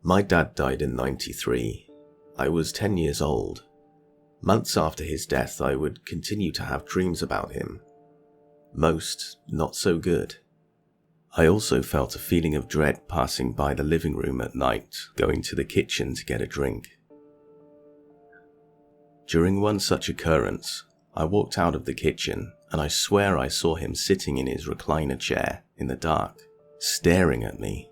My dad died in '93. I was 10 years old. Months after his death, I would continue to have dreams about him. Most not so good. I also felt a feeling of dread passing by the living room at night, going to the kitchen to get a drink. During one such occurrence, I walked out of the kitchen and I swear I saw him sitting in his recliner chair in the dark, staring at me.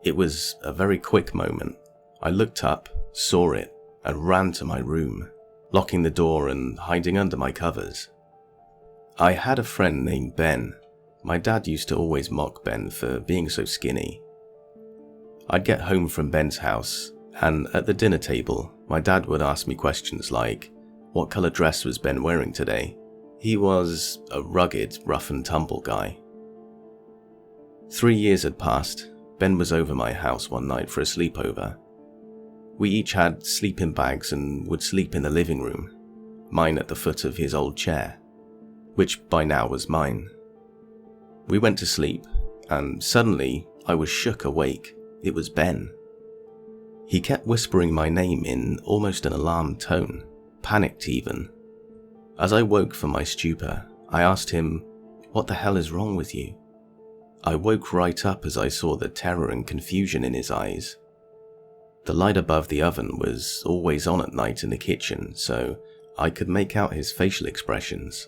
It was a very quick moment. I looked up, saw it, and ran to my room, locking the door and hiding under my covers. I had a friend named Ben. My dad used to always mock Ben for being so skinny. I'd get home from Ben's house, and at the dinner table, my dad would ask me questions like, what colour dress was Ben wearing today? He was a rugged, rough and tumble guy. 3 years had passed. Ben was over my house one night for a sleepover. We each had sleeping bags and would sleep in the living room, mine at the foot of his old chair, which by now was mine. We went to sleep, and suddenly I was shook awake. It was Ben. He kept whispering my name in almost an alarmed tone, panicked even. As I woke from my stupor, I asked him, "What the hell is wrong with you?" I woke right up as I saw the terror and confusion in his eyes. The light above the oven was always on at night in the kitchen, so I could make out his facial expressions.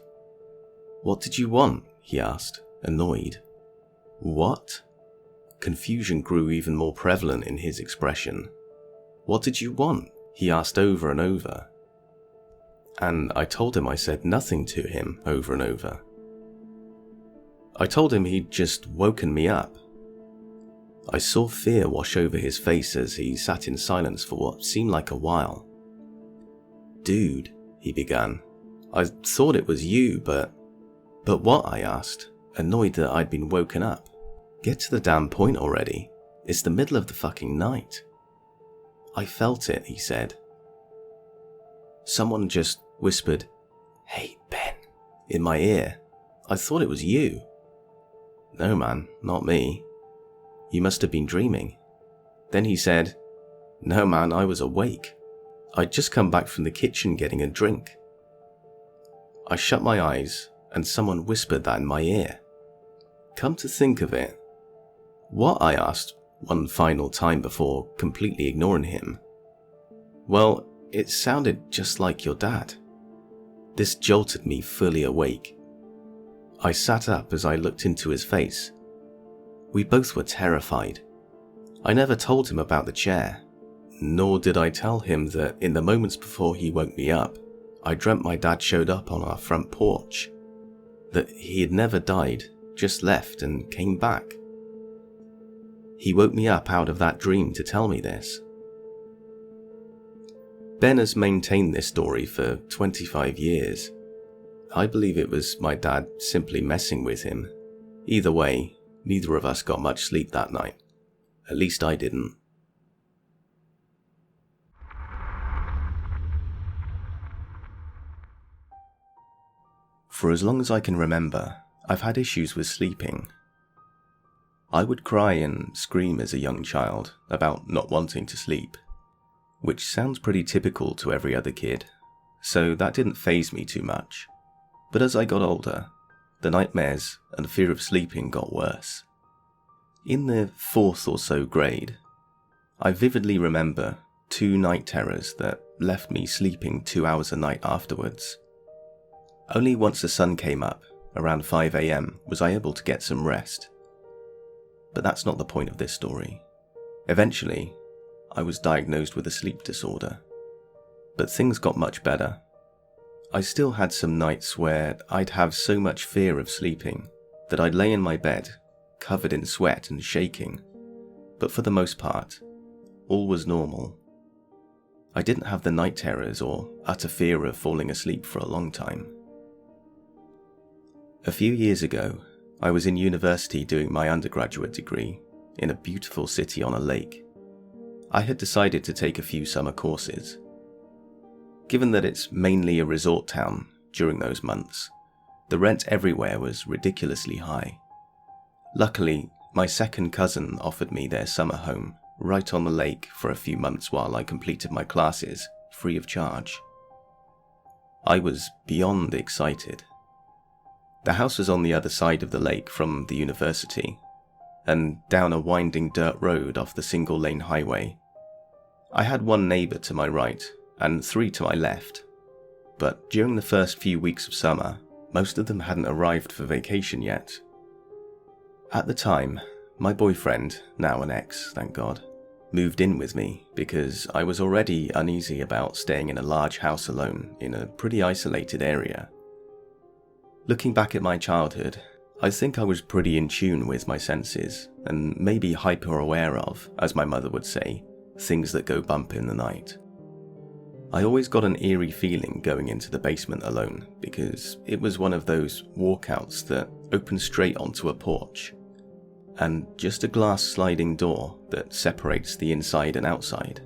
"What did you want?" he asked, annoyed. "What?" Confusion grew even more prevalent in his expression. "What did you want?" he asked over and over. And I told him I said nothing to him over and over. I told him he'd just woken me up. I saw fear wash over his face as he sat in silence for what seemed like a while. "Dude," he began, "I thought it was you, but..." "But what?" I asked, annoyed that I'd been woken up. "Get to the damn point already. It's the middle of the fucking night." "I felt it," he said. Someone just whispered, "Hey, Ben," in my ear. I thought it was you. "No, man, not me. You must have been dreaming." Then he said, "No, man, I was awake. I'd just come back from the kitchen getting a drink." I shut my eyes, and someone whispered that in my ear. Come to think of it. What? I asked one final time before completely ignoring him. "Well, it sounded just like your dad." This jolted me fully awake. I sat up as I looked into his face. We both were terrified. I never told him about the chair, nor did I tell him that in the moments before he woke me up, I dreamt my dad showed up on our front porch. That he had never died, just left and came back. He woke me up out of that dream to tell me this. Ben has maintained this story for 25 years. I believe it was my dad simply messing with him. Either way, neither of us got much sleep that night. At least I didn't. For as long as I can remember, I've had issues with sleeping. I would cry and scream as a young child about not wanting to sleep, which sounds pretty typical to every other kid, so that didn't faze me too much. But as I got older, the nightmares and fear of sleeping got worse. In the 4th or so grade, I vividly remember 2 night terrors that left me sleeping 2 hours a night afterwards. Only once the sun came up, around 5 AM, was I able to get some rest. But that's not the point of this story. Eventually, I was diagnosed with a sleep disorder. But things got much better. I still had some nights where I'd have so much fear of sleeping that I'd lay in my bed, covered in sweat and shaking. But for the most part, all was normal. I didn't have the night terrors or utter fear of falling asleep for a long time. A few years ago, I was in university doing my undergraduate degree in a beautiful city on a lake. I had decided to take a few summer courses. Given that it's mainly a resort town during those months, the rent everywhere was ridiculously high. Luckily, my second cousin offered me their summer home, right on the lake for a few months while I completed my classes, free of charge. I was beyond excited. The house was on the other side of the lake from the university, and down a winding dirt road off the single-lane highway. I had one neighbour to my right, and 3 to my left, but during the first few weeks of summer, most of them hadn't arrived for vacation yet. At the time, my boyfriend, now an ex, thank God, moved in with me because I was already uneasy about staying in a large house alone in a pretty isolated area. Looking back at my childhood, I think I was pretty in tune with my senses and maybe hyper aware of, as my mother would say, things that go bump in the night. I always got an eerie feeling going into the basement alone because it was one of those walkouts that open straight onto a porch, and just a glass sliding door that separates the inside and outside.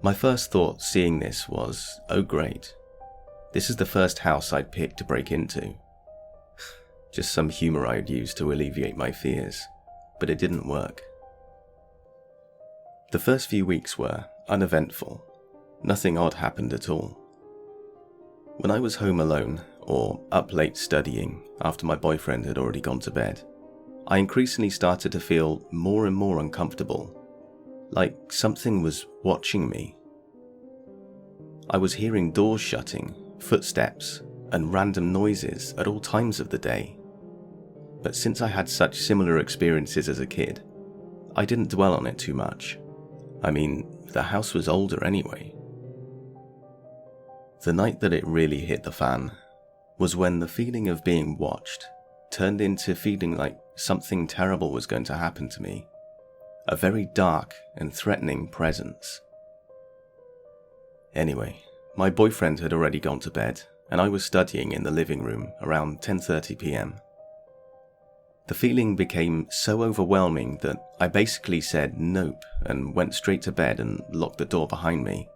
My first thought seeing this was, oh great, this is the first house I'd picked to break into. Just some humour I'd use to alleviate my fears, but it didn't work. The first few weeks were uneventful. Nothing odd happened at all. When I was home alone, or up late studying after my boyfriend had already gone to bed, I increasingly started to feel more and more uncomfortable, like something was watching me. I was hearing doors shutting, footsteps, and random noises at all times of the day. But since I had such similar experiences as a kid, I didn't dwell on it too much. I mean, the house was older anyway. The night that it really hit the fan was when the feeling of being watched turned into feeling like something terrible was going to happen to me. A very dark and threatening presence. Anyway, my boyfriend had already gone to bed, and I was studying in the living room around 10:30 p.m. The feeling became so overwhelming that I basically said nope and went straight to bed and locked the door behind me.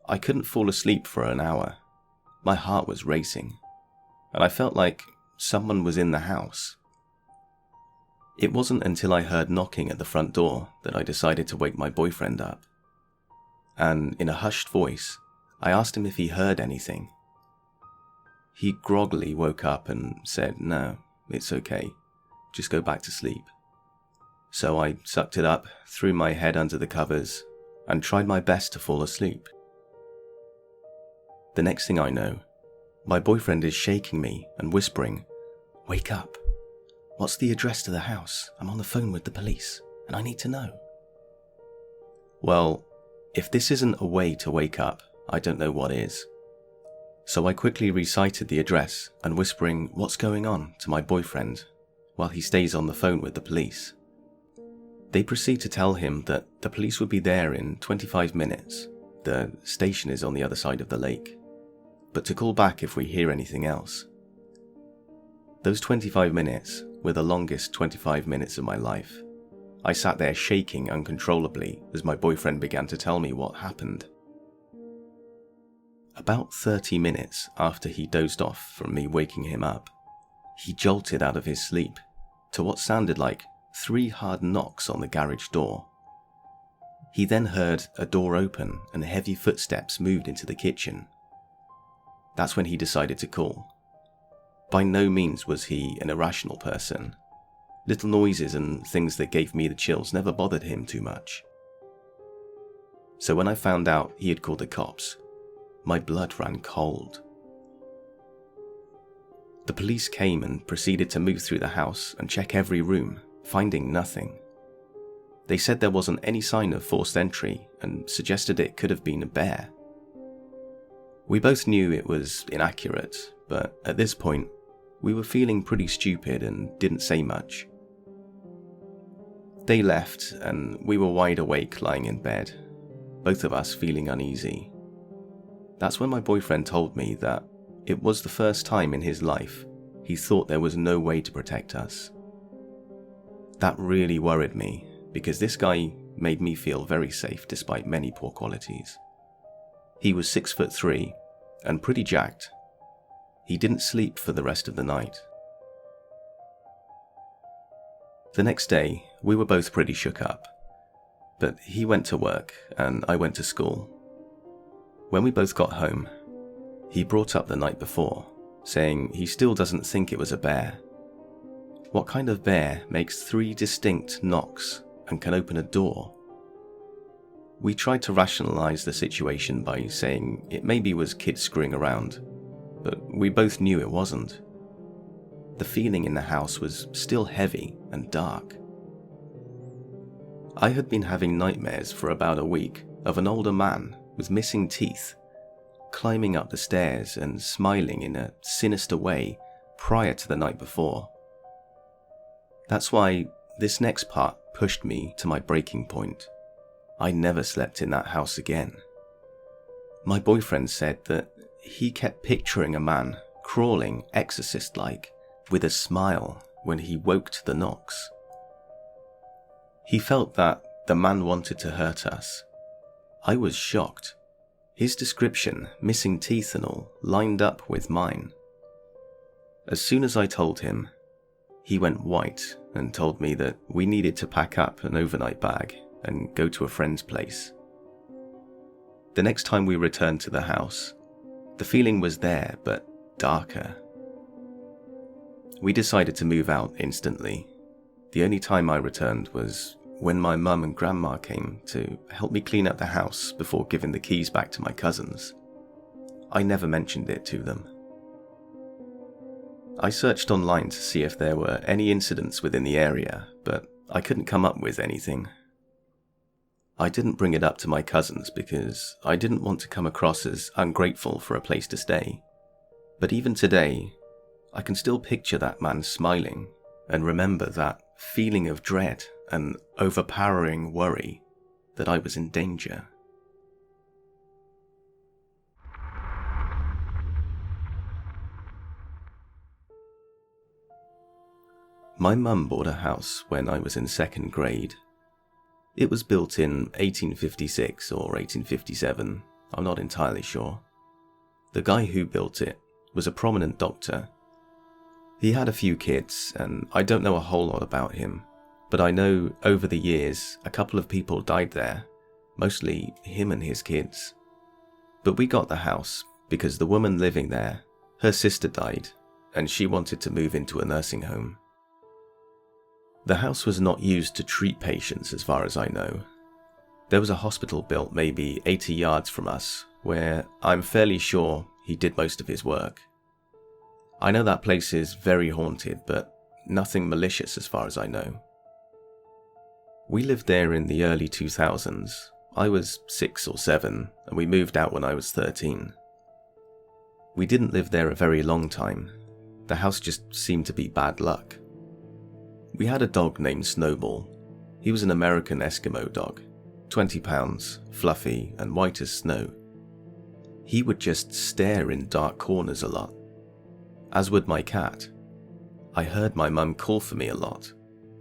I couldn't fall asleep for an hour. My heart was racing, and I felt like someone was in the house. It wasn't until I heard knocking at the front door that I decided to wake my boyfriend up. And in a hushed voice, I asked him if he heard anything. He groggily woke up and said, "No, it's okay. Just go back to sleep." So I sucked it up, threw my head under the covers, and tried my best to fall asleep. The next thing I know, my boyfriend is shaking me and whispering, "Wake up. What's the address to the house? I'm on the phone with the police, and I need to know." Well, if this isn't a way to wake up, I don't know what is. So I quickly recited the address and whispering, "What's going on?" to my boyfriend, while he stays on the phone with the police. They proceed to tell him that the police would be there in 25 minutes. The station is on the other side of the lake, but to call back if we hear anything else. Those 25 minutes were the longest 25 minutes of my life. I sat there shaking uncontrollably as my boyfriend began to tell me what happened. About 30 minutes after he dozed off from me waking him up, he jolted out of his sleep to what sounded like 3 hard knocks on the garage door. He then heard a door open and heavy footsteps moved into the kitchen. That's when he decided to call. By no means was he an irrational person. Little noises and things that gave me the chills never bothered him too much. So when I found out he had called the cops, my blood ran cold. The police came and proceeded to move through the house and check every room, finding nothing. They said there wasn't any sign of forced entry and suggested it could have been a bear. We both knew it was inaccurate, but at this point, we were feeling pretty stupid and didn't say much. They left and we were wide awake lying in bed, both of us feeling uneasy. That's when my boyfriend told me that it was the first time in his life he thought there was no way to protect us. That really worried me because this guy made me feel very safe despite many poor qualities. He was 6'3" and pretty jacked. He didn't sleep for the rest of the night. The next day, we were both pretty shook up. But he went to work and I went to school. When we both got home, he brought up the night before, saying he still doesn't think it was a bear. What kind of bear makes 3 distinct knocks and can open a door? We tried to rationalize the situation by saying it maybe was kids screwing around, but we both knew it wasn't. The feeling in the house was still heavy and dark. I had been having nightmares for about a week of an older man with missing teeth, climbing up the stairs and smiling in a sinister way prior to the night before. That's why this next part pushed me to my breaking point. I never slept in that house again. My boyfriend said that he kept picturing a man crawling exorcist-like with a smile when he woke to the knocks. He felt that the man wanted to hurt us. I was shocked. His description, missing teeth and all, lined up with mine. As soon as I told him, he went white and told me that we needed to pack up an overnight bag and go to a friend's place. The next time we returned to the house, the feeling was there, but darker. We decided to move out instantly. The only time I returned was when my mum and grandma came to help me clean up the house before giving the keys back to my cousins. I never mentioned it to them. I searched online to see if there were any incidents within the area, but I couldn't come up with anything. I didn't bring it up to my cousins because I didn't want to come across as ungrateful for a place to stay. But even today, I can still picture that man smiling and remember that feeling of dread and overpowering worry that I was in danger. My mum bought a house when I was in 2nd grade. It was built in 1856 or 1857, I'm not entirely sure. The guy who built it was a prominent doctor. He had a few kids, and I don't know a whole lot about him, but I know over the years a couple of people died there, mostly him and his kids. But we got the house because the woman living there, her sister died, and she wanted to move into a nursing home. The house was not used to treat patients as far as I know. There was a hospital built maybe 80 yards from us, where I'm fairly sure he did most of his work. I know that place is very haunted, but nothing malicious as far as I know. We lived there in the early 2000s. I was 6 or 7, and we moved out when I was 13. We didn't live there a very long time. The house just seemed to be bad luck. We had a dog named Snowball. He was an American Eskimo dog, 20 pounds, fluffy and white as snow. He would just stare in dark corners a lot, as would my cat. I heard my mum call for me a lot,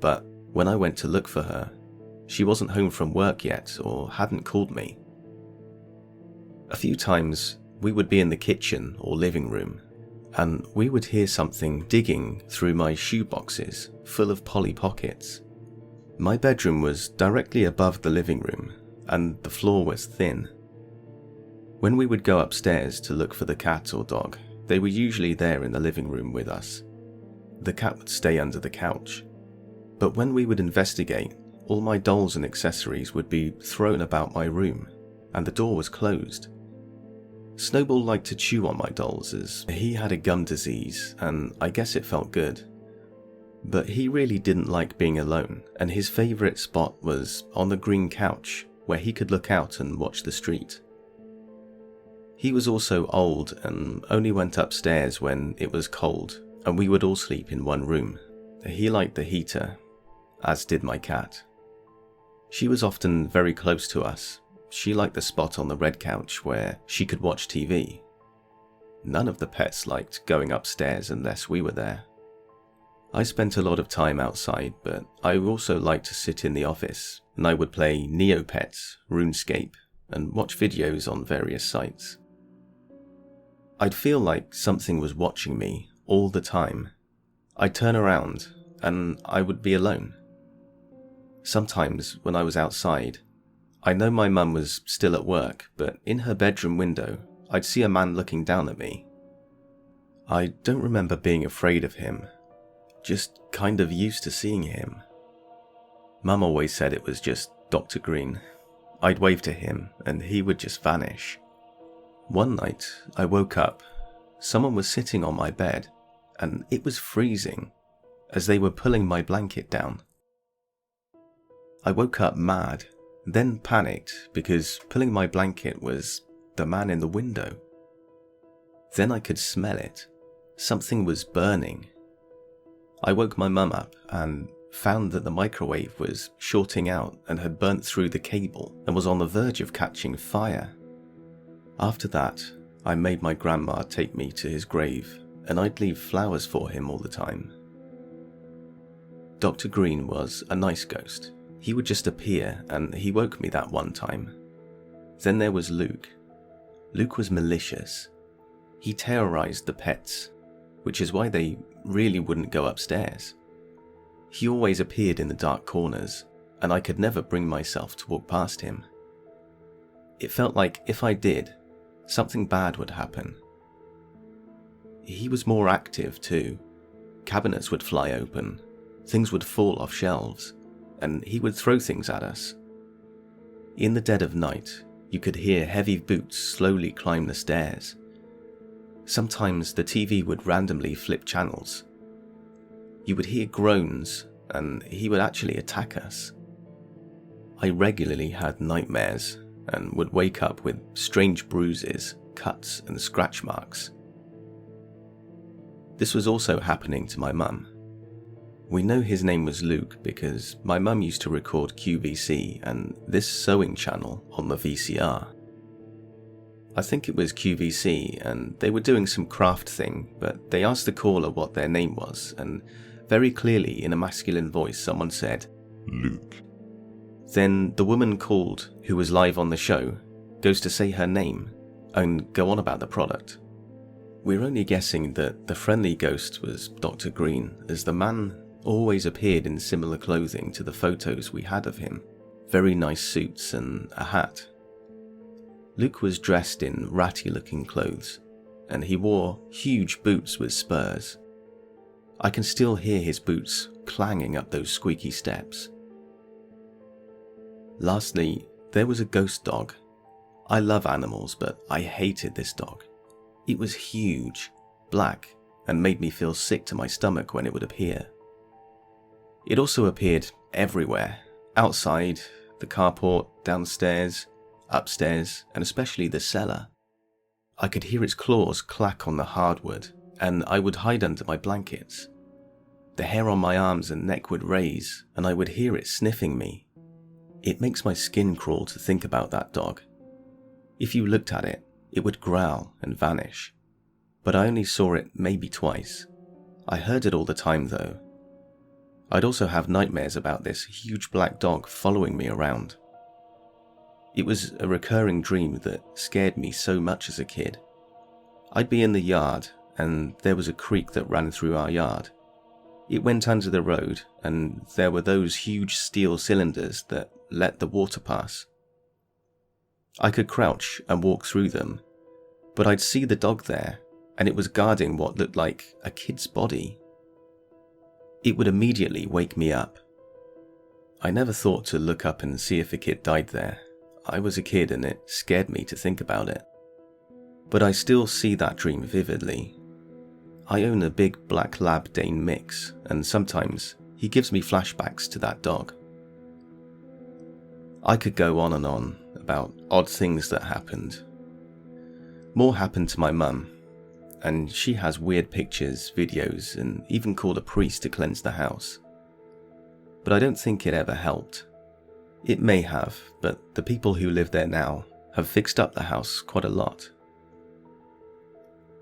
but when I went to look for her, she wasn't home from work yet or hadn't called me. A few times we would be in the kitchen or living room, and we would hear something digging through my shoe boxes full of Polly Pockets. My bedroom was directly above the living room, and the floor was thin. When we would go upstairs to look for the cat or dog, they were usually there in the living room with us. The cat would stay under the couch. But when we would investigate, all my dolls and accessories would be thrown about my room, and the door was closed. Snowball liked to chew on my dolls as he had a gum disease, and I guess it felt good. But he really didn't like being alone, and his favourite spot was on the green couch where he could look out and watch the street. He was also old and only went upstairs when it was cold, and we would all sleep in one room. He liked the heater, as did my cat. She was often very close to us. She liked the spot on the red couch where she could watch TV. None of the pets liked going upstairs unless we were there. I spent a lot of time outside, but I also liked to sit in the office, and I would play Neopets, RuneScape, and watch videos on various sites. I'd feel like something was watching me all the time. I'd turn around, and I would be alone. Sometimes when I was outside, I know my mum was still at work, but in her bedroom window, I'd see a man looking down at me. I don't remember being afraid of him, just kind of used to seeing him. Mum always said it was just Dr. Green. I'd wave to him and he would just vanish. One night, I woke up. Someone was sitting on my bed and it was freezing as they were pulling my blanket down. I woke up mad, then panicked because pulling my blanket was the man in the window. Then I could smell it. Something was burning. I woke my mum up and found that the microwave was shorting out and had burnt through the cable and was on the verge of catching fire. After that, I made my grandma take me to his grave and I'd leave flowers for him all the time. Dr. Green was a nice ghost. He would just appear and he woke me that one time. Then there was Luke. Luke was malicious. He terrorized the pets, which is why they really wouldn't go upstairs. He always appeared in the dark corners, and I could never bring myself to walk past him. It felt like if I did, something bad would happen. He was more active too. Cabinets would fly open, things would fall off shelves, and he would throw things at us. In the dead of night, you could hear heavy boots slowly climb the stairs. Sometimes the TV would randomly flip channels. You would hear groans, and he would actually attack us. I regularly had nightmares, and would wake up with strange bruises, cuts, and scratch marks. This was also happening to my mum. We know his name was Luke because my mum used to record QVC and this sewing channel on the VCR. I think it was QVC and they were doing some craft thing, but they asked the caller what their name was, and very clearly in a masculine voice someone said, "Luke." Then the woman called, who was live on the show, goes to say her name and go on about the product. We're only guessing that the friendly ghost was Dr. Green, as the man always appeared in similar clothing to the photos we had of him. Very nice suits and a hat. Luke was dressed in ratty-looking clothes, and he wore huge boots with spurs. I can still hear his boots clanging up those squeaky steps. Lastly, there was a ghost dog. I love animals, but I hated this dog. It was huge, black, and made me feel sick to my stomach when it would appear. It also appeared everywhere, outside, the carport, downstairs, upstairs, and especially the cellar. I could hear its claws clack on the hardwood, and I would hide under my blankets. The hair on my arms and neck would raise, and I would hear it sniffing me. It makes my skin crawl to think about that dog. If you looked at it, it would growl and vanish. But I only saw it maybe twice. I heard it all the time though. I'd also have nightmares about this huge black dog following me around. It was a recurring dream that scared me so much as a kid. I'd be in the yard and there was a creek that ran through our yard. It went under the road and there were those huge steel cylinders that let the water pass. I could crouch and walk through them, but I'd see the dog there and it was guarding what looked like a kid's body. It would immediately wake me up. I never thought to look up and see if a kid died there. I was a kid and it scared me to think about it. But I still see that dream vividly. I own a big black lab Dane mix, and sometimes he gives me flashbacks to that dog. I could go on and on about odd things that happened. More happened to my mum, and she has weird pictures, videos, and even called a priest to cleanse the house. But I don't think it ever helped. It may have, but the people who live there now have fixed up the house quite a lot.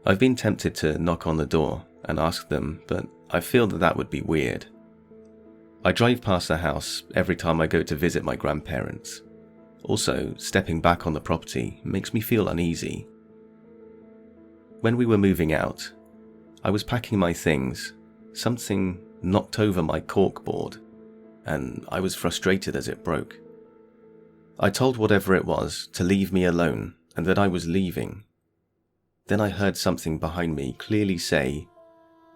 I've been tempted to knock on the door and ask them, but I feel that would be weird. I drive past the house every time I go to visit my grandparents. Also, stepping back on the property makes me feel uneasy. When we were moving out, I was packing my things. Something knocked over my cork board, and I was frustrated as it broke. I told whatever it was to leave me alone and that I was leaving. Then I heard something behind me clearly say,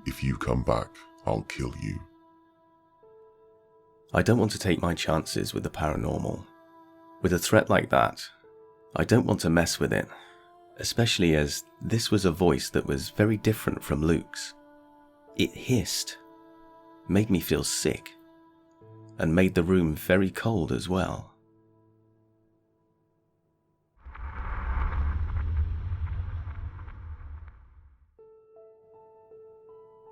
"If you come back, I'll kill you." I don't want to take my chances with the paranormal. With a threat like that, I don't want to mess with it, especially as this was a voice that was very different from Luke's. It hissed, made me feel sick, and made the room very cold as well.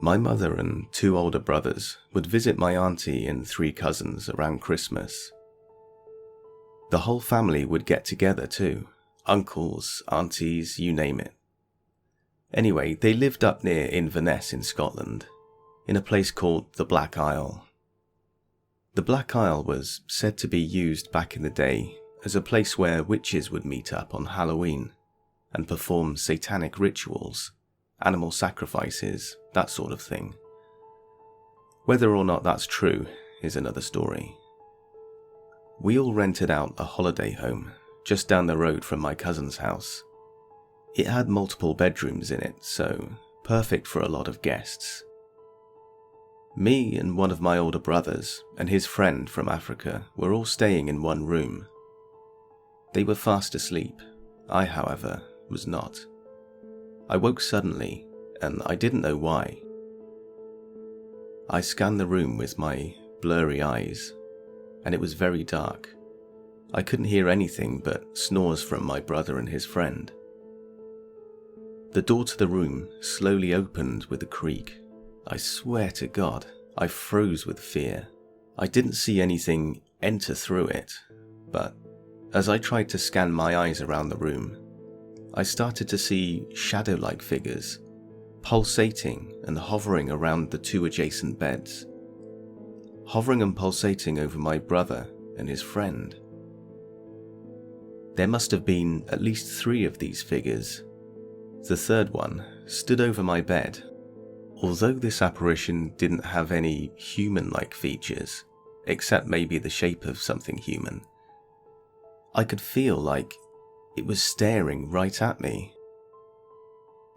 My mother and 2 older brothers would visit my auntie and 3 cousins around Christmas. The whole family would get together too, uncles, aunties, you name it. Anyway, they lived up near Inverness in Scotland, in a place called the Black Isle. The Black Isle was said to be used back in the day as a place where witches would meet up on Halloween and perform satanic rituals, animal sacrifices, that sort of thing. Whether or not that's true is another story. We all rented out a holiday home just down the road from my cousin's house. It had multiple bedrooms in it, so perfect for a lot of guests. Me and one of my older brothers and his friend from Africa were all staying in one room. They were fast asleep. I, however, was not. I woke suddenly, and I didn't know why. I scanned the room with my blurry eyes, and it was very dark. I couldn't hear anything but snores from my brother and his friend. The door to the room slowly opened with a creak. I swear to God, I froze with fear. I didn't see anything enter through it, but as I tried to scan my eyes around the room, I started to see shadow-like figures, pulsating and hovering around the 2 adjacent beds, hovering and pulsating over my brother and his friend. There must have been at least 3 of these figures. The third one stood over my bed. Although this apparition didn't have any human-like features, except maybe the shape of something human, I could feel like it was staring right at me.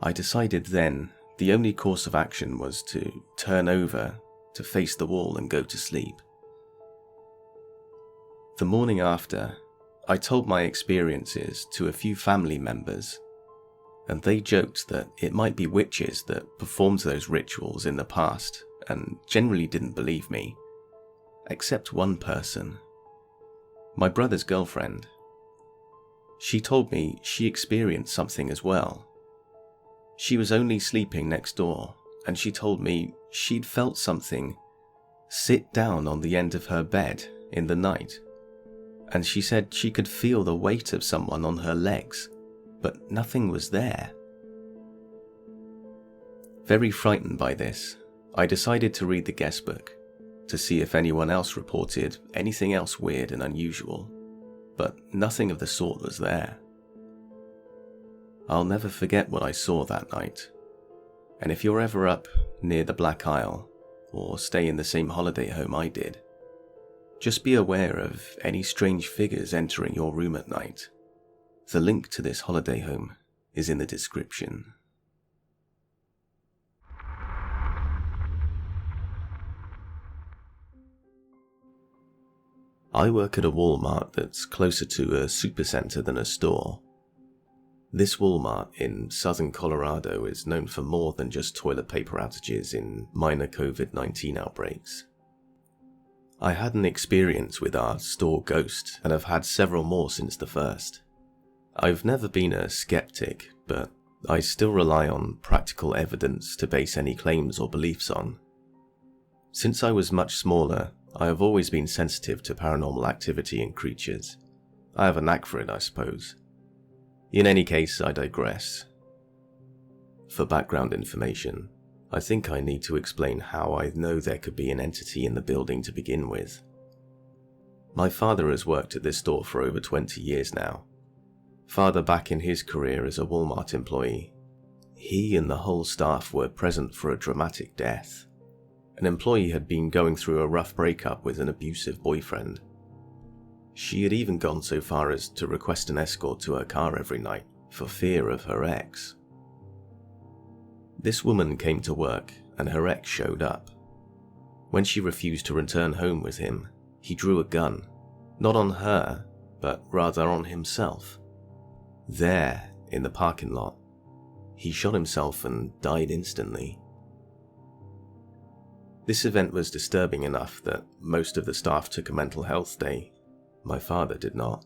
I decided then the only course of action was to turn over, to face the wall and go to sleep. The morning after, I told my experiences to a few family members, and they joked that it might be witches that performed those rituals in the past and generally didn't believe me, except one person, my brother's girlfriend. She told me she experienced something as well. She was only sleeping next door, and she told me she'd felt something sit down on the end of her bed in the night, and she said she could feel the weight of someone on her legs, but nothing was there. Very frightened by this, I decided to read the guest book to see if anyone else reported anything else weird and unusual, but nothing of the sort was there. I'll never forget what I saw that night, and if you're ever up near the Black Isle or stay in the same holiday home I did, just be aware of any strange figures entering your room at night. The link to this holiday home is in the description. I work at a Walmart that's closer to a supercenter than a store. This Walmart in southern Colorado is known for more than just toilet paper outages in minor COVID-19 outbreaks. I had an experience with our store ghost and have had several more since the first. I've never been a skeptic, but I still rely on practical evidence to base any claims or beliefs on. Since I was much smaller, I have always been sensitive to paranormal activity and creatures. I have a knack for it, I suppose. In any case, I digress. For background information, I think I need to explain how I know there could be an entity in the building to begin with. My father has worked at this store for over 20 years now. Farther back in his career as a Walmart employee, he and the whole staff were present for a dramatic death. An employee had been going through a rough breakup with an abusive boyfriend. She had even gone so far as to request an escort to her car every night for fear of her ex. This woman came to work and her ex showed up. When she refused to return home with him, he drew a gun, not on her, but rather on himself. There, in the parking lot, he shot himself and died instantly. This event was disturbing enough that most of the staff took a mental health day. My father did not.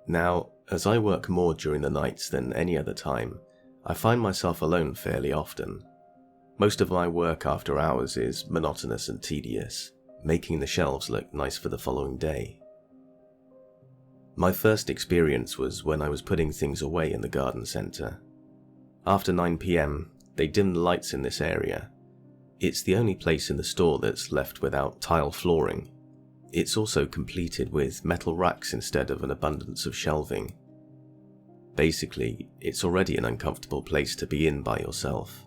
Now, as I work more during the nights than any other time, I find myself alone fairly often. Most of my work after hours is monotonous and tedious, making the shelves look nice for the following day. My first experience was when I was putting things away in the garden centre. After 9 PM, they dim the lights in this area. It's the only place in the store that's left without tile flooring. It's also completed with metal racks instead of an abundance of shelving. Basically, it's already an uncomfortable place to be in by yourself.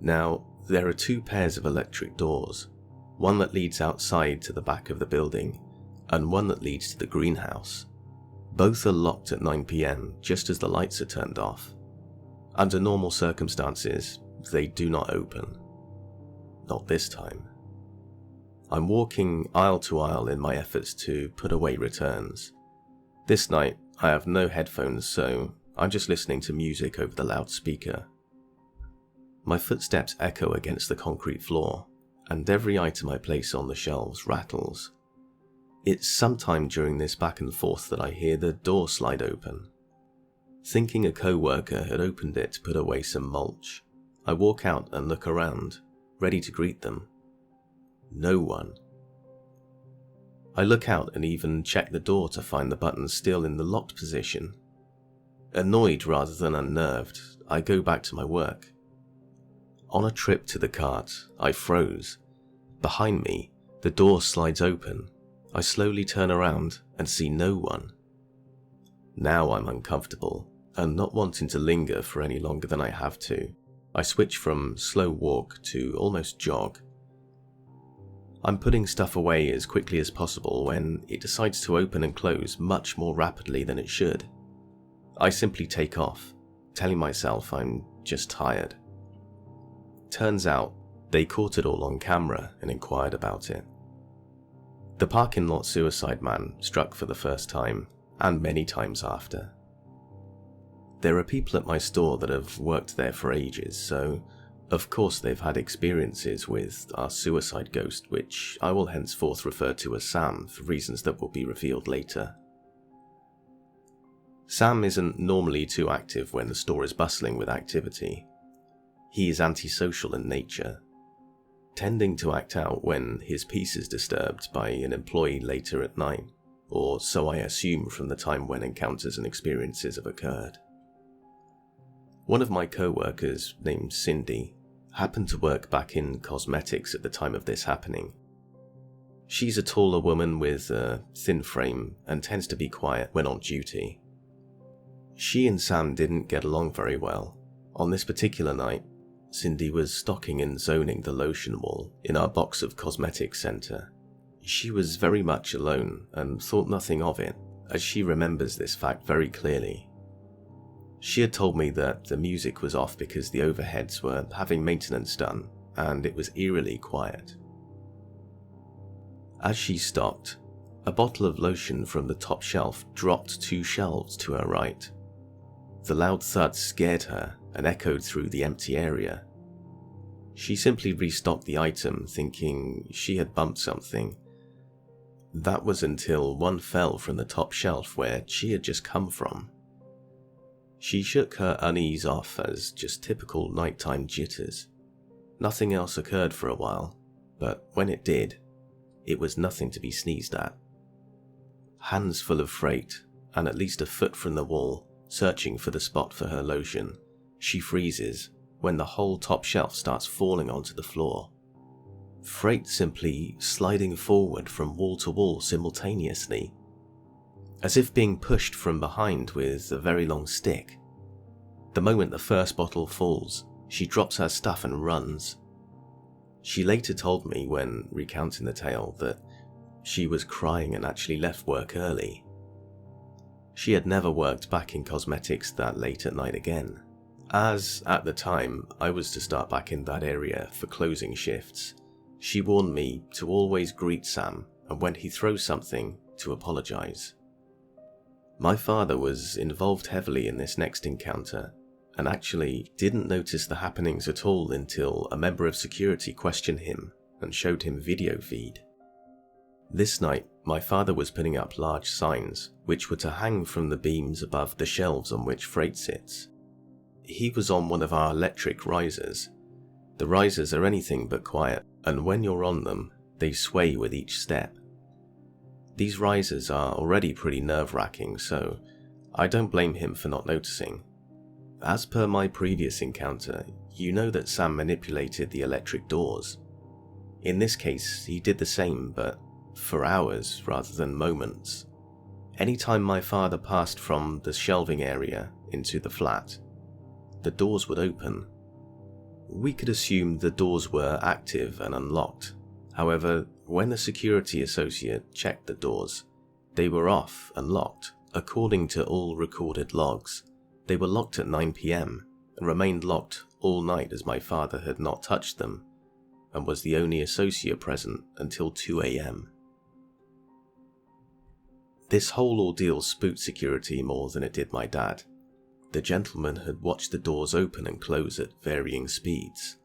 Now, there are 2 pairs of electric doors, one that leads outside to the back of the building, and one that leads to the greenhouse. Both are locked at 9 PM, just as the lights are turned off. Under normal circumstances, they do not open. Not this time. I'm walking aisle to aisle in my efforts to put away returns. This night, I have no headphones, so I'm just listening to music over the loudspeaker. My footsteps echo against the concrete floor, and every item I place on the shelves rattles. It's sometime during this back and forth that I hear the door slide open. Thinking a co-worker had opened it to put away some mulch, I walk out and look around, ready to greet them. No one. I look out and even check the door to find the button still in the locked position. Annoyed rather than unnerved, I go back to my work. On a trip to the cart, I froze. Behind me, the door slides open. I slowly turn around and see no one. Now I'm uncomfortable, and not wanting to linger for any longer than I have to, I switch from slow walk to almost jog. I'm putting stuff away as quickly as possible when it decides to open and close much more rapidly than it should. I simply take off, telling myself I'm just tired. Turns out, they caught it all on camera and inquired about it. The parking lot suicide man struck for the first time, and many times after. There are people at my store that have worked there for ages, so of course they've had experiences with our suicide ghost, which I will henceforth refer to as Sam for reasons that will be revealed later. Sam isn't normally too active when the store is bustling with activity. He is antisocial in nature, tending to act out when his peace is disturbed by an employee later at night, or so I assume from the time when encounters and experiences have occurred. One of my co-workers, named Cindy, happened to work back in cosmetics at the time of this happening. She's a taller woman with a thin frame and tends to be quiet when on duty. She and Sam didn't get along very well. On this particular night, Cindy was stocking and zoning the lotion wall in our box of cosmetics centre. She was very much alone and thought nothing of it, as she remembers this fact very clearly. She had told me that the music was off because the overheads were having maintenance done, and it was eerily quiet. As she stocked, a bottle of lotion from the top shelf dropped 2 shelves to her right. The loud thud scared her and echoed through the empty area. She simply restocked the item, thinking she had bumped something. That was until one fell from the top shelf where she had just come from. She shook her unease off as just typical nighttime jitters. Nothing else occurred for a while, but when it did, it was nothing to be sneezed at. Hands full of freight, and at least a foot from the wall, searching for the spot for her lotion, she freezes when the whole top shelf starts falling onto the floor. Freight simply sliding forward from wall to wall simultaneously, as if being pushed from behind with a very long stick. The moment the first bottle falls, she drops her stuff and runs. She later told me when recounting the tale that she was crying and actually left work early. She had never worked back in cosmetics that late at night again, as at the time I was to start back in that area for closing shifts. She warned me to always greet Sam, and when he throws something, to apologise. My father was involved heavily in this next encounter, and actually didn't notice the happenings at all until a member of security questioned him and showed him video feed. This night, my father was putting up large signs, which were to hang from the beams above the shelves on which freight sits. He was on one of our electric risers. The risers are anything but quiet, and when you're on them, they sway with each step. These risers are already pretty nerve-wracking, so I don't blame him for not noticing. As per my previous encounter, you know that Sam manipulated the electric doors. In this case, he did the same, but for hours rather than moments. Anytime my father passed from the shelving area into the flat, the doors would open. We could assume the doors were active and unlocked. However, when the security associate checked the doors, they were off and locked. According to all recorded logs, they were locked at 9 PM and remained locked all night as my father had not touched them and was the only associate present until 2 AM. This whole ordeal spooked security more than it did my dad. The gentleman had watched the doors open and close at varying speeds.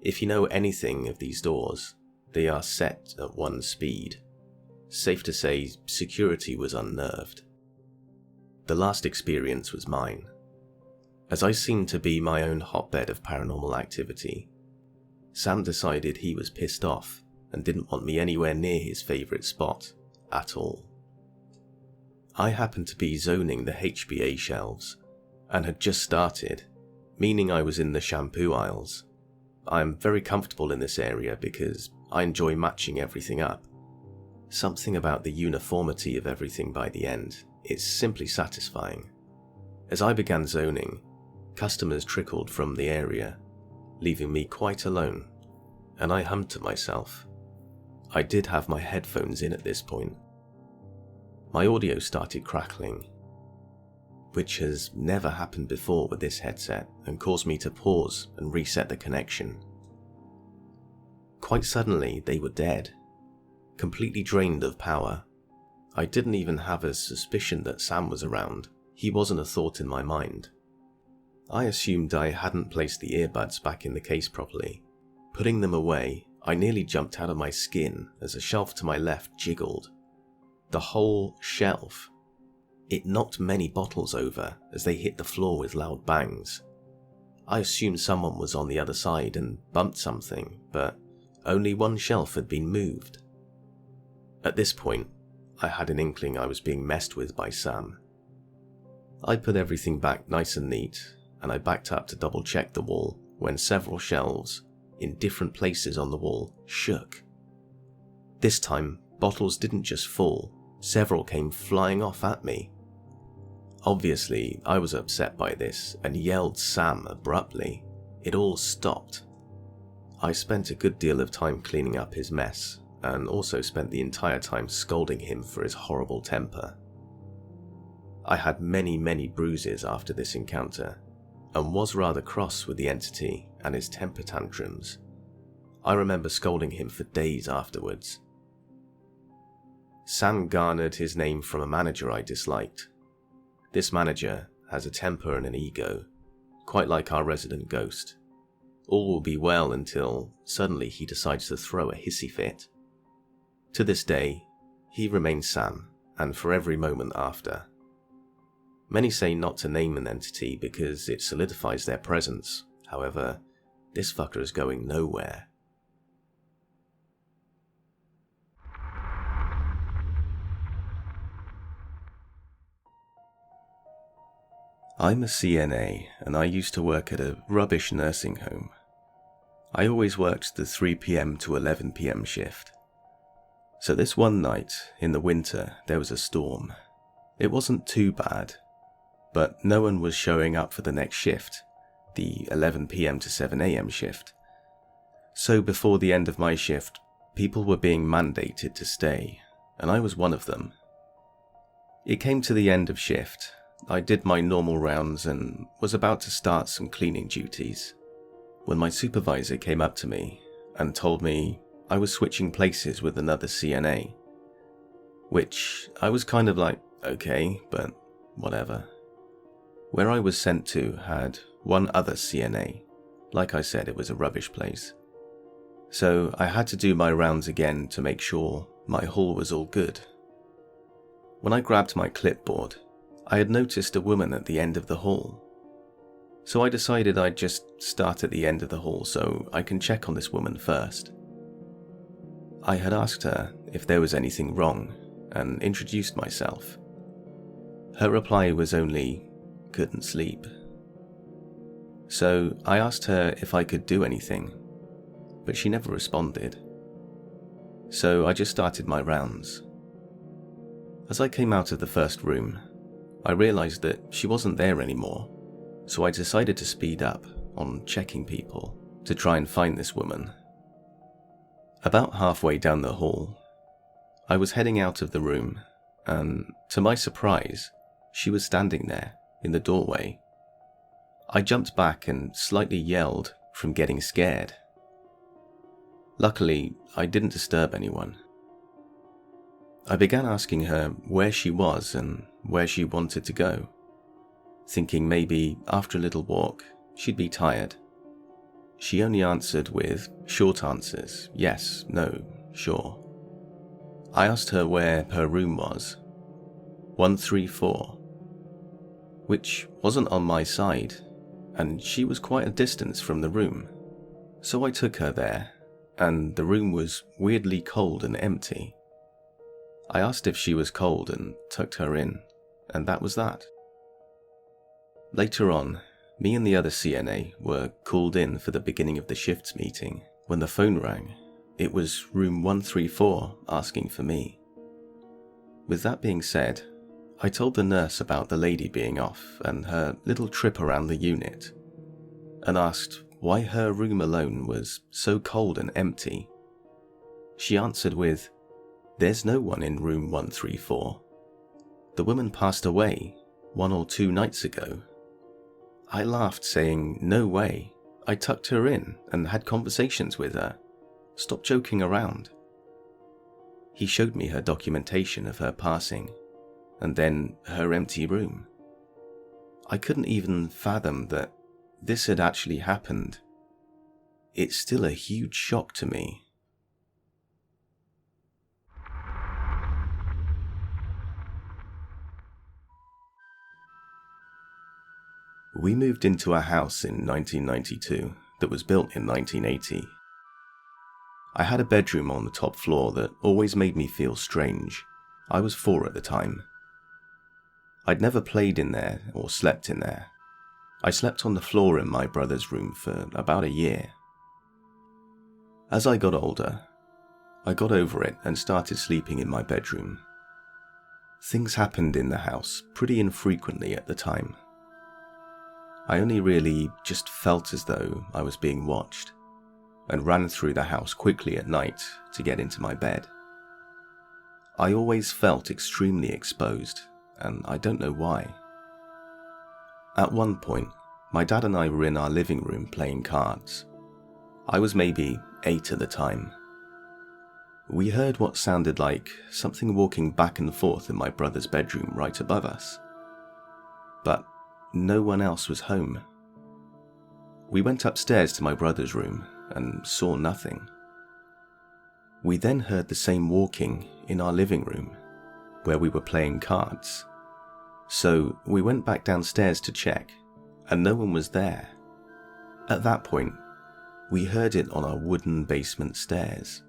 If you know anything of these doors, they are set at one speed. Safe to say, security was unnerved. The last experience was mine. As I seemed to be my own hotbed of paranormal activity, Sam decided he was pissed off and didn't want me anywhere near his favourite spot at all. I happened to be zoning the HBA shelves and had just started, meaning I was in the shampoo aisles. I am very comfortable in this area because I enjoy matching everything up. Something about the uniformity of everything by the end is simply satisfying. As I began zoning, customers trickled from the area, leaving me quite alone, and I hummed to myself. I did have my headphones in at this point. My audio started crackling, which has never happened before with this headset and caused me to pause and reset the connection. Quite suddenly, they were dead, completely drained of power. I didn't even have a suspicion that Sam was around. He wasn't a thought in my mind. I assumed I hadn't placed the earbuds back in the case properly. Putting them away, I nearly jumped out of my skin as a shelf to my left jiggled. The whole shelf. It knocked many bottles over as they hit the floor with loud bangs. I assumed someone was on the other side and bumped something, but only one shelf had been moved. At this point, I had an inkling I was being messed with by Sam. I put everything back nice and neat, and I backed up to double check the wall when several shelves, in different places on the wall, shook. This time, bottles didn't just fall, several came flying off at me. Obviously, I was upset by this and yelled Sam abruptly. It all stopped. I spent a good deal of time cleaning up his mess, and also spent the entire time scolding him for his horrible temper. I had many bruises after this encounter, and was rather cross with the entity and his temper tantrums. I remember scolding him for days afterwards. Sam garnered his name from a manager I disliked. This manager has a temper and an ego, quite like our resident ghost. All will be well until suddenly he decides to throw a hissy fit. To this day, he remains Sam, and for every moment after. Many say not to name an entity because it solidifies their presence. However, this fucker is going nowhere. I'm a CNA, and I used to work at a rubbish nursing home. I always worked the 3 PM to 11 PM shift. So this one night, in the winter, there was a storm. It wasn't too bad, but no one was showing up for the next shift, the 11 PM to 7 AM shift. So before the end of my shift, people were being mandated to stay, and I was one of them. It came to the end of shift. I did my normal rounds and was about to start some cleaning duties when my supervisor came up to me and told me I was switching places with another CNA, which I was kind of like, okay, but whatever. Where I was sent to had one other CNA. Like I said, it was a rubbish place. So I had to do my rounds again to make sure my haul was all good. When I grabbed my clipboard, I had noticed a woman at the end of the hall. So I decided I'd just start at the end of the hall so I can check on this woman first. I had asked her if there was anything wrong and introduced myself. Her reply was only, couldn't sleep. So I asked her if I could do anything, but she never responded. So I just started my rounds. As I came out of the first room, I realized that she wasn't there anymore, so I decided to speed up on checking people to try and find this woman. About halfway down the hall, I was heading out of the room, and to my surprise, she was standing there in the doorway. I jumped back and slightly yelled from getting scared. Luckily, I didn't disturb anyone. I began asking her where she was and where she wanted to go, thinking maybe after a little walk, she'd be tired. She only answered with short answers, yes, no, sure. I asked her where her room was, 134, which wasn't on my side, and she was quite a distance from the room. So I took her there, and the room was weirdly cold and empty. I asked if she was cold and tucked her in, and that was that. Later on, me and the other CNA were called in for the beginning of the shifts meeting. When the phone rang, it was room 134 asking for me. With that being said, I told the nurse about the lady being off and her little trip around the unit, and asked why her room alone was so cold and empty. She answered with, "There's no one in room 134. The woman passed away 1 or 2 nights ago." I laughed, saying, "No way. I tucked her in and had conversations with her. Stop joking around." He showed me her documentation of her passing, and then her empty room. I couldn't even fathom that this had actually happened. It's still a huge shock to me. We moved into a house in 1992 that was built in 1980. I had a bedroom on the top floor that always made me feel strange. I was 4 at the time. I'd never played in there or slept in there. I slept on the floor in my brother's room for about a year. As I got older, I got over it and started sleeping in my bedroom. Things happened in the house pretty infrequently at the time. I only really just felt as though I was being watched, and ran through the house quickly at night to get into my bed. I always felt extremely exposed, and I don't know why. At one point, my dad and I were in our living room playing cards. I was maybe 8 at the time. We heard what sounded like something walking back and forth in my brother's bedroom right above us. But no one else was home. We went upstairs to my brother's room and saw nothing. We then heard the same walking in our living room, where we were playing cards. So we went back downstairs to check, and no one was there. At that point, we heard it on our wooden basement stairs,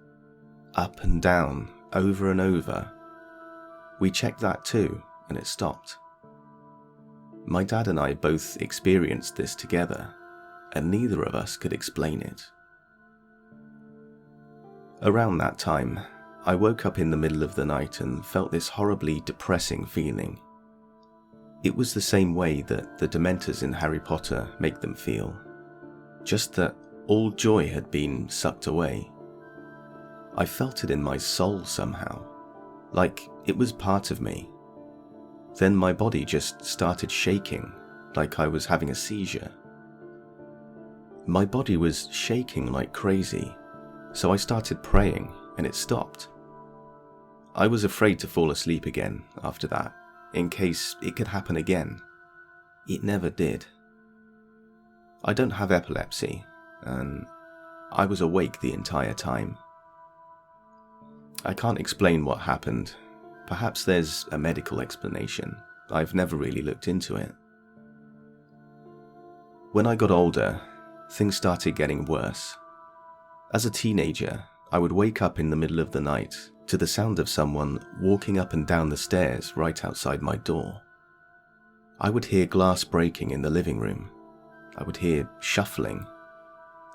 up and down, over and over. We checked that too, and it stopped. My dad and I both experienced this together, and neither of us could explain it. Around that time, I woke up in the middle of the night and felt this horribly depressing feeling. It was the same way that the Dementors in Harry Potter make them feel, just that All joy had been sucked away. I felt it in my soul somehow, like it was part of me. Then my body just started shaking, like I was having a seizure. My body was shaking like crazy, so I started praying and it stopped. I was afraid to fall asleep again after that, in case it could happen again. It never did. I don't have epilepsy, and I was awake the entire time. I can't explain what happened. Perhaps there's a medical explanation. I've never really looked into it. When I got older, things started getting worse. As a teenager, I would wake up in the middle of the night to the sound of someone walking up and down the stairs right outside my door. I would hear glass breaking in the living room. I would hear shuffling.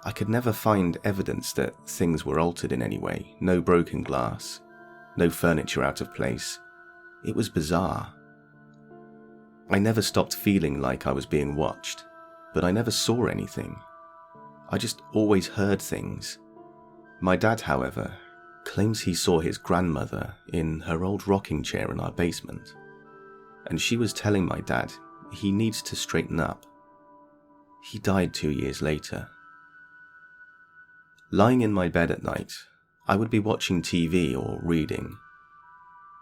I could never find evidence that things were altered in any way. No broken glass, no furniture out of place. It was bizarre. I never stopped feeling like I was being watched, but I never saw anything. I just always heard things. My dad, however, claims he saw his grandmother in her old rocking chair in our basement, and she was telling my dad he needs to straighten up. He died 2 years later. Lying in my bed at night, I would be watching TV or reading,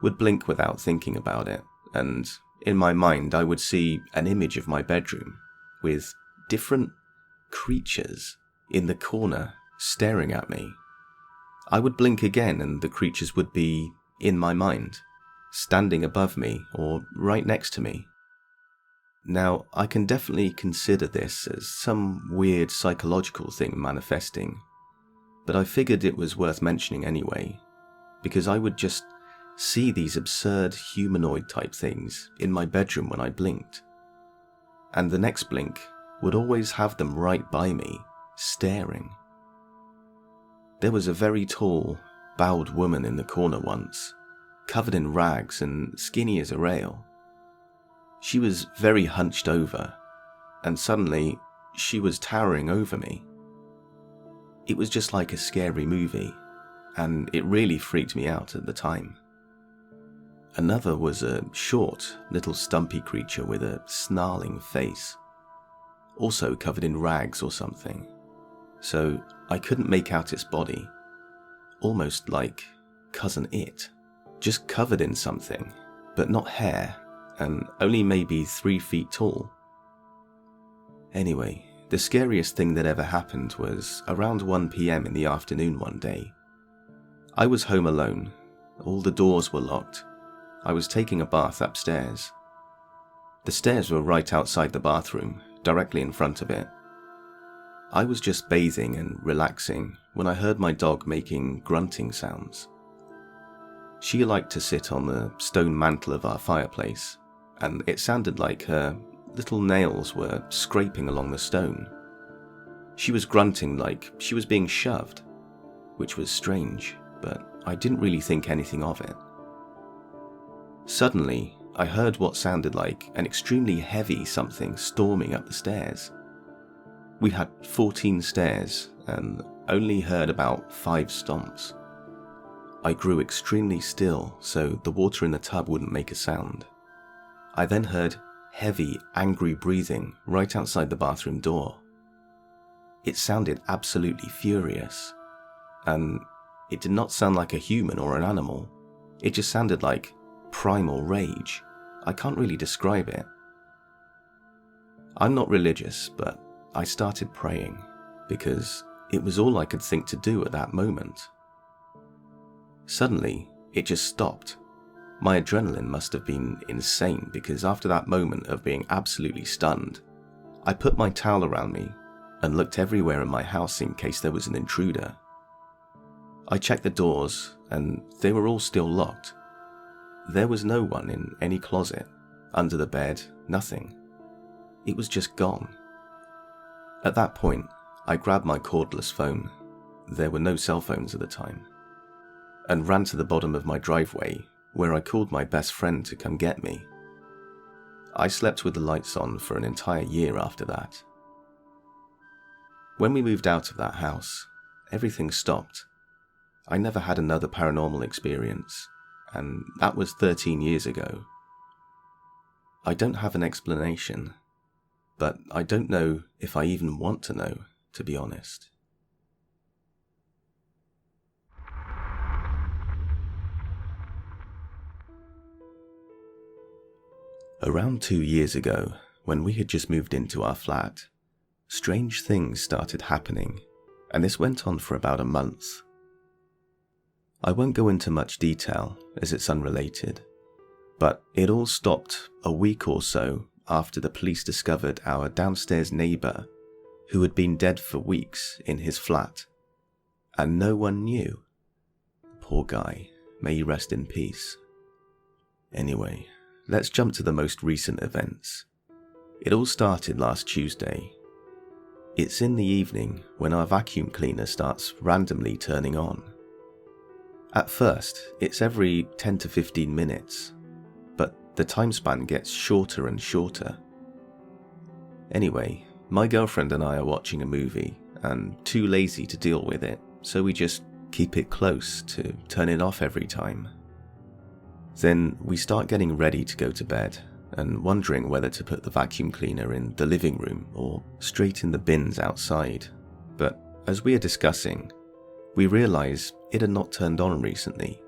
would blink without thinking about it, and in my mind I would see an image of my bedroom with different creatures in the corner staring at me. I would blink again and the creatures would be in my mind, standing above me or right next to me. Now, I can definitely consider this as some weird psychological thing manifesting, but I figured it was worth mentioning anyway, because I would just see these absurd humanoid type things in my bedroom when I blinked, and the next blink would always have them right by me, staring. There was a very tall, bowed woman in the corner once, covered in rags and skinny as a rail. She was very hunched over, and suddenly she was towering over me. It was just like a scary movie, and it really freaked me out at the time. Another was a short, little stumpy creature with a snarling face, also covered in rags or something, so I couldn't make out its body. Almost like Cousin It, just covered in something, but not hair, and only maybe 3 feet tall. Anyway, the scariest thing that ever happened was around 1 PM in the afternoon one day. I was home alone. All the doors were locked. I was taking a bath upstairs. The stairs were right outside the bathroom, directly in front of it. I was just bathing and relaxing when I heard my dog making grunting sounds. She liked to sit on the stone mantel of our fireplace, and it sounded like her little nails were scraping along the stone. She was grunting like she was being shoved, which was strange, but I didn't really think anything of it. Suddenly, I heard what sounded like an extremely heavy something storming up the stairs. We had 14 stairs and only heard about 5 stomps. I grew extremely still so the water in the tub wouldn't make a sound. I then heard heavy, angry breathing right outside the bathroom door. It sounded absolutely furious, and it did not sound like a human or an animal. It just sounded like primal rage. I can't really describe it. I'm not religious, but I started praying because it was all I could think to do at that moment. Suddenly, it just stopped. My adrenaline must have been insane because after that moment of being absolutely stunned, I put my towel around me and looked everywhere in my house in case there was an intruder. I checked the doors and they were all still locked. There was no one in any closet, under the bed, nothing. It was just gone. At that point, I grabbed my cordless phone, there were no cell phones at the time, and ran to the bottom of my driveway where I called my best friend to come get me. I slept with the lights on for an entire year after that. when we moved out of that house, everything stopped. I never had another paranormal experience, and that was 13 years ago. I don't have an explanation, but I don't know if I even want to know, to be honest. Around 2 years ago, when we had just moved into our flat, strange things started happening, and this went on for about a month. I won't go into much detail as it's unrelated, but it all stopped a week or so after the police discovered our downstairs neighbour, who had been dead for weeks in his flat, and no one knew. Poor guy, may he rest in peace. Anyway, let's jump to the most recent events. It all started last Tuesday. It's in the evening when our vacuum cleaner starts randomly turning on. At first, it's every 10 to 15 minutes, but the time span gets shorter and shorter. Anyway, my girlfriend and I are watching a movie and too lazy to deal with it, so we just keep it close to turn it off every time. Then we start getting ready to go to bed and wondering whether to put the vacuum cleaner in the living room or straight in the bins outside. But as we are discussing, we realise it had not turned on recently.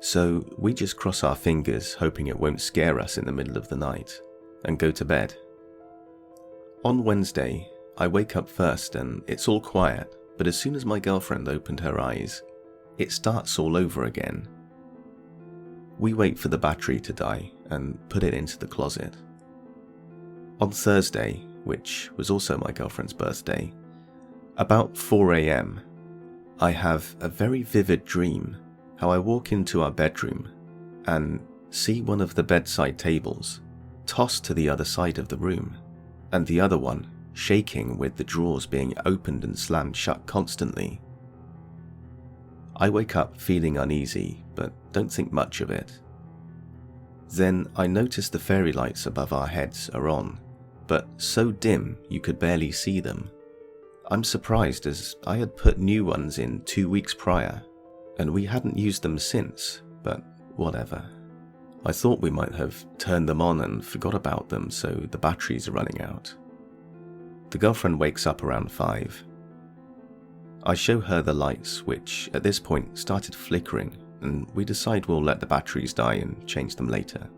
So we just cross our fingers hoping it won't scare us in the middle of the night and go to bed. On Wednesday, I wake up first and it's all quiet, but as soon as my girlfriend opened her eyes, it starts all over again. We wait for the battery to die and put it into the closet. On Thursday, which was also my girlfriend's birthday, about 4 a.m, I have a very vivid dream how I walk into our bedroom and see one of the bedside tables tossed to the other side of the room, and the other one shaking with the drawers being opened and slammed shut constantly. I wake up feeling uneasy, but don't think much of it. Then I notice the fairy lights above our heads are on, but so dim you could barely see them. I'm surprised as I had put new ones in 2 weeks prior, and we hadn't used them since, but whatever. I thought we might have turned them on and forgot about them, so the batteries are running out. The girlfriend wakes up around 5. I show her the lights, which at this point started flickering, and we decide we'll let the batteries die and change them later.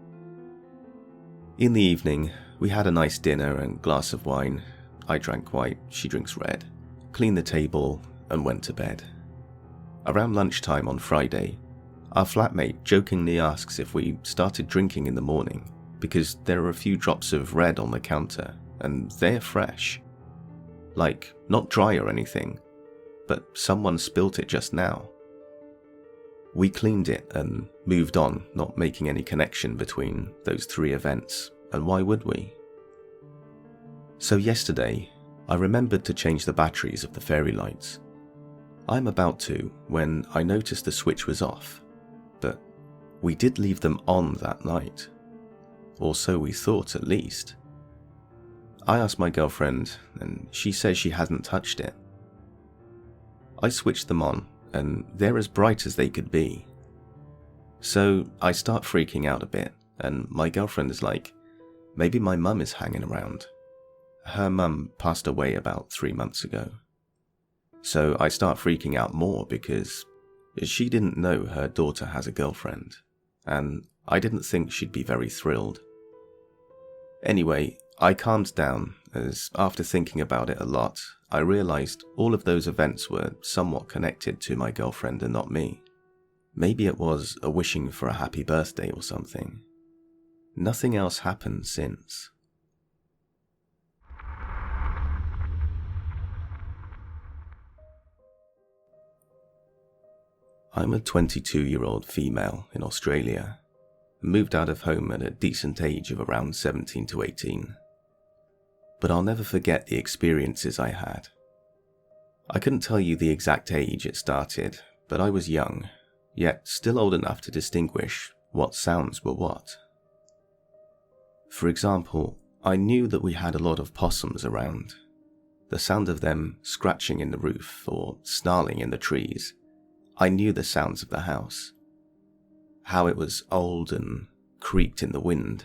In the evening, we had a nice dinner and glass of wine. I drank white, she drinks red, cleaned the table, and went to bed. Around lunchtime on Friday, our flatmate jokingly asks if we started drinking in the morning, because there are a few drops of red on the counter, and they're fresh. Like, not dry or anything, but someone spilt it just now. We cleaned it and moved on, not making any connection between those 3 events, and why would we? So yesterday, I remembered to change the batteries of the fairy lights. I'm about to when I noticed the switch was off, but we did leave them on that night. Or so we thought at least. I asked my girlfriend, and she says she hadn't touched it. I switched them on, and they're as bright as they could be. So I start freaking out a bit, and my girlfriend is like, maybe my mum is hanging around. Her mum passed away about 3 months ago. So I start freaking out more because she didn't know her daughter has a girlfriend, and I didn't think she'd be very thrilled. Anyway, I calmed down as after thinking about it a lot, I realised all of those events were somewhat connected to my girlfriend and not me. Maybe it was a wishing for a happy birthday or something. Nothing else happened since. I'm a 22-year-old female in Australia, moved out of home at a decent age of around 17 to 18. But I'll never forget the experiences I had. I couldn't tell you the exact age it started, but I was young, yet still old enough to distinguish what sounds were what. For example, I knew that we had a lot of possums around. the sound of them scratching in the roof or snarling in the trees, I knew the sounds of the house. How it was old and creaked in the wind,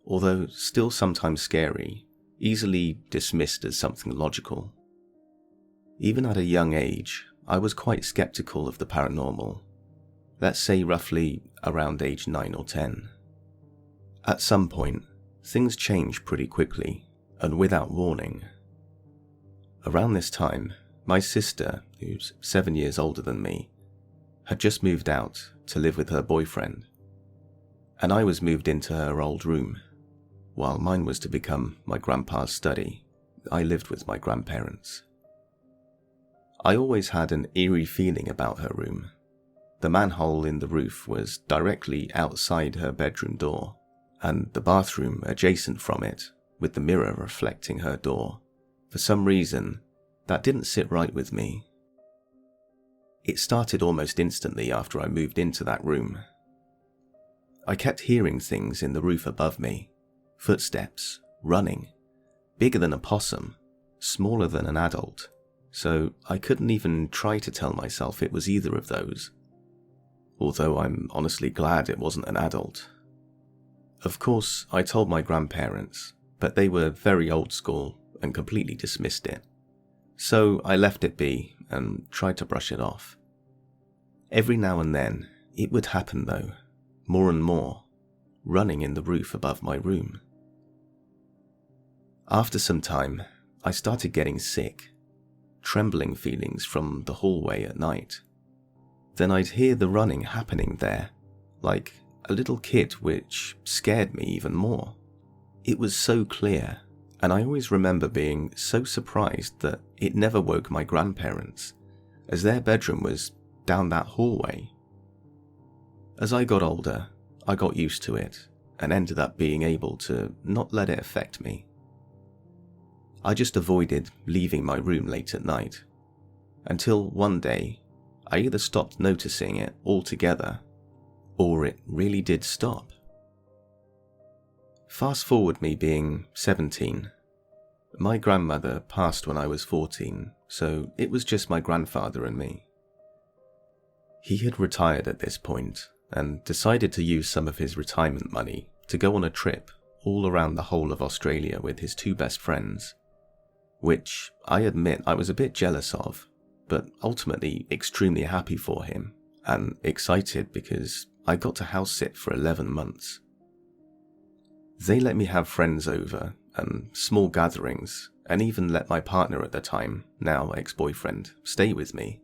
although still sometimes scary, easily dismissed as something logical. Even at a young age, I was quite skeptical of the paranormal, let's say roughly around age 9 or 10. At some point, things changed pretty quickly, and without warning. Around this time, my sister, who's 7 years older than me, had just moved out to live with her boyfriend, and I was moved into her old room, while mine was to become my grandpa's study. I lived with my grandparents. I always had an eerie feeling about her room. The manhole in the roof was directly outside her bedroom door, and the bathroom adjacent from it, with the mirror reflecting her door. For some reason, that didn't sit right with me. It started almost instantly after I moved into that room. I kept hearing things in the roof above me, footsteps, running, bigger than a possum, smaller than an adult, so I couldn't even try to tell myself it was either of those, although I'm honestly glad it wasn't an adult. Of course, I told my grandparents, but they were very old school and completely dismissed it, so I left it be and tried to brush it off. Every now and then, it would happen though, more and more, running in the roof above my room. After some time, I started getting sick, trembling feelings from the hallway at night. Then I'd hear the running happening there, like a little kid, which scared me even more. It was so clear, and I always remember being so surprised that it never woke my grandparents, as their bedroom was down that hallway. As I got older, I got used to it, and ended up being able to not let it affect me. I just avoided leaving my room late at night, until one day I either stopped noticing it altogether, or it really did stop. Fast forward me being 17. My grandmother passed when I was 14, so it was just my grandfather and me. He had retired at this point, and decided to use some of his retirement money to go on a trip all around the whole of Australia with his 2 best friends, which I admit I was a bit jealous of, but ultimately extremely happy for him, and excited because I got to house sit for 11 months. They let me have friends over, and small gatherings, and even let my partner at the time, now ex-boyfriend, stay with me.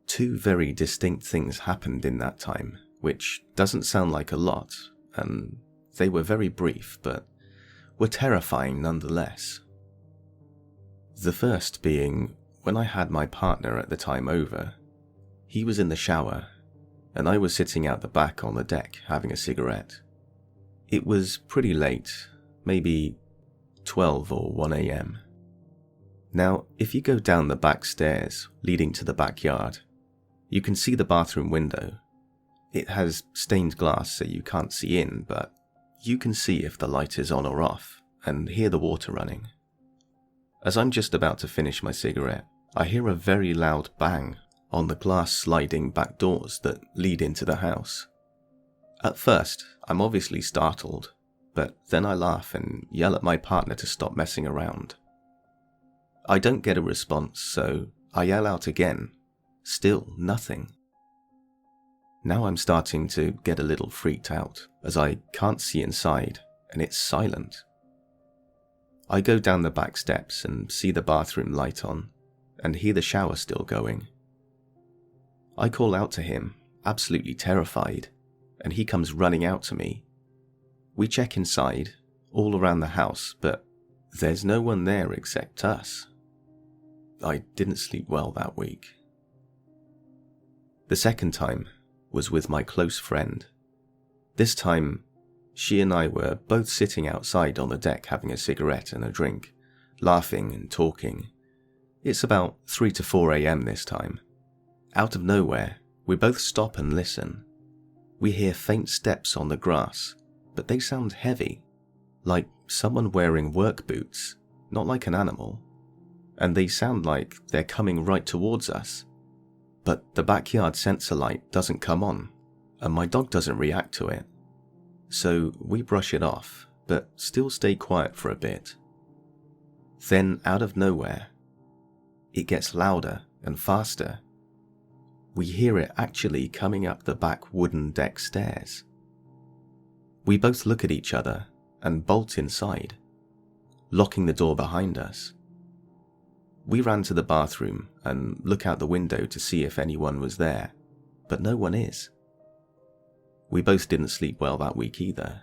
2 very distinct things happened in that time, which doesn't sound like a lot, and they were very brief, but were terrifying nonetheless. The first being when I had my partner at the time over. He was in the shower, and I was sitting out the back on the deck having a cigarette. It was pretty late, maybe 12 or 1 a.m. Now, if you go down the back stairs leading to the backyard, you can see the bathroom window. It has stained glass so you can't see in, but you can see if the light is on or off, and hear the water running. As I'm just about to finish my cigarette, I hear a very loud bang on the glass sliding back doors that lead into the house. At first, I'm obviously startled, but then I laugh and yell at my partner to stop messing around. I don't get a response, so I yell out again. Still nothing. Now I'm starting to get a little freaked out, as I can't see inside, and it's silent. I go down the back steps and see the bathroom light on, and hear the shower still going. I call out to him, absolutely terrified, and he comes running out to me. We check inside, all around the house, but there's no one there except us. I didn't sleep well that week. The second time was with my close friend. This time, she and I were both sitting outside on the deck having a cigarette and a drink, laughing and talking. It's about 3 to 4 a.m. this time. Out of nowhere, we both stop and listen. We hear faint steps on the grass, but they sound heavy, like someone wearing work boots, not like an animal, and they sound like they're coming right towards us. But the backyard sensor light doesn't come on, and my dog doesn't react to it. So we brush it off, but still stay quiet for a bit. Then, out of nowhere, it gets louder and faster. We hear it actually coming up the back wooden deck stairs. We both look at each other and bolt inside, locking the door behind us. We ran to the bathroom and look out the window to see if anyone was there, but no one is. We both didn't sleep well that week either.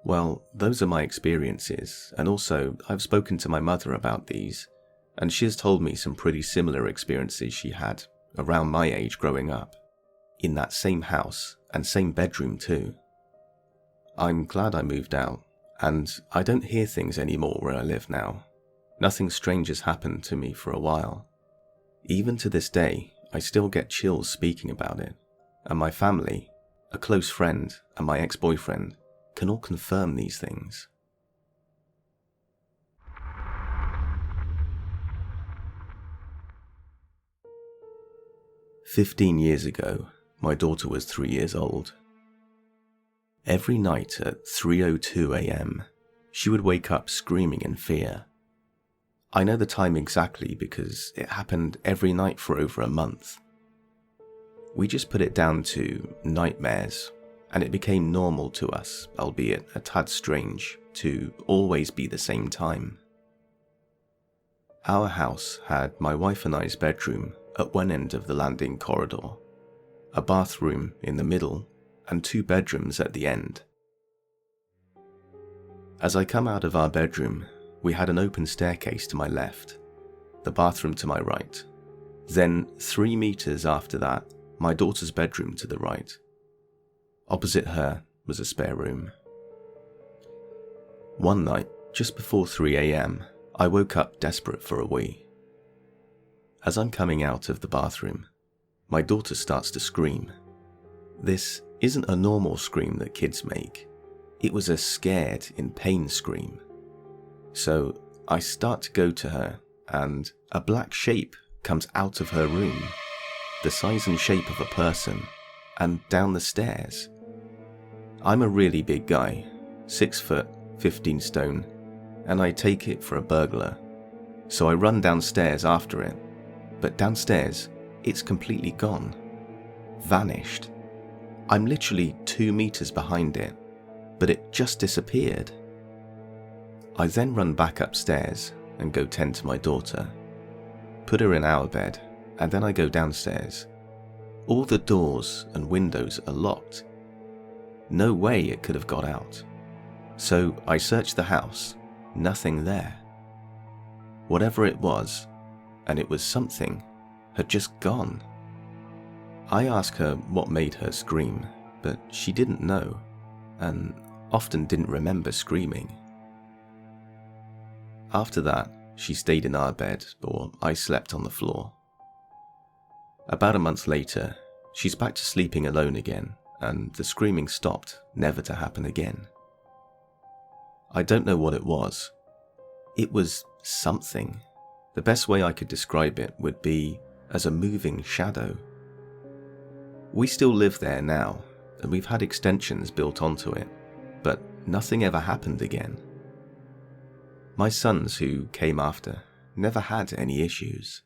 Well, those are my experiences, and also I've spoken to my mother about these, and she has told me some pretty similar experiences she had around my age growing up, in that same house and same bedroom too. I'm glad I moved out, and I don't hear things anymore where I live now. Nothing strange has happened to me for a while. Even to this day, I still get chills speaking about it, and my family, a close friend, and my ex-boyfriend can all confirm these things. "15 years ago, my daughter was 3 years old. Every night at 3:02 a.m, she would wake up screaming in fear. I know the time exactly because it happened every night for over a month. We just put it down to nightmares, and it became normal to us, albeit a tad strange, to always be the same time. Our house had my wife and I's bedroom at one end of the landing corridor, a bathroom in the middle, and 2 bedrooms at the end. As I come out of our bedroom, we had an open staircase to my left, the bathroom to my right. Then 3 meters after that, my daughter's bedroom to the right. Opposite her was a spare room. One night, just before 3 a.m, I woke up desperate for a wee. As I'm coming out of the bathroom, my daughter starts to scream. This isn't a normal scream that kids make. It was a scared, in pain scream. So I start to go to her, and a black shape comes out of her room, the size and shape of a person, and down the stairs. I'm a really big guy, 6 foot, 15 stone, and I take it for a burglar. So I run downstairs after it, but downstairs, it's completely gone. Vanished. I'm literally 2 meters behind it, but it just disappeared. I then run back upstairs and go tend to my daughter, put her in our bed, and then I go downstairs. All the doors and windows are locked. No way it could have got out. So I searched the house, nothing there. Whatever it was, and it was something, had just gone. I asked her what made her scream, but she didn't know, and often didn't remember screaming. After that, she stayed in our bed, or I slept on the floor. About a month later, she's back to sleeping alone again, and the screaming stopped, never to happen again. I don't know what it was. It was something. The best way I could describe it would be as a moving shadow. We still live there now, and we've had extensions built onto it, but nothing ever happened again. My sons, who came after, never had any issues.